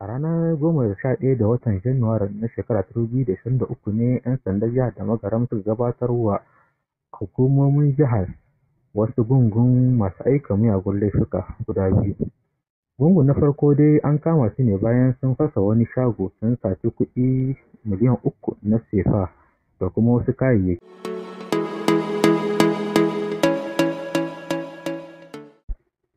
A ranar 11 ga watan Janairu na shekarar 2023 ne 'yan sandan jihar Damagaram suka gabatar wa hukumomin jihar wasu gungun masu aikata miyagun laifuka guda biyu. Gungun na farko dai an kama su ne bayan sun fasa wani shago sun saci kuɗi miliyan 3 na sefa da kuma wasu kayayyaki.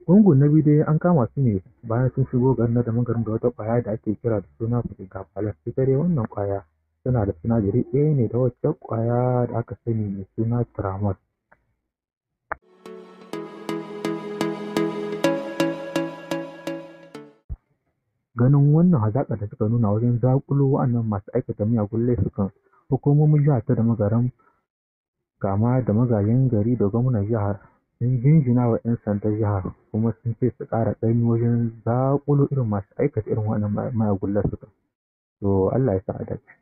Gungun na biyu dai an kama su ne bayan sun shigo garin na Damagaram da wata ƙwaya da ake kira da suna Fasigafalas. Ita dai wannan ƙwaya tana da sinadari ɗaya ne da wacce ƙwaya da aka sani mai suna Tramadol. Ganin wannan hazaƙar da suka nuna wajen zaƙulo waɗannan masu aikata miyagun laifukan, hukumomin jihar ta Damagaram kama da magajin gari da gwamnan jihar sun jinjina wa 'yan sandan jihar kuma sun ce su ƙara ƙaimi wajen zaƙulo irin masu aikata irin waɗannan miyagun laifukan. To Allah ya sa a dace.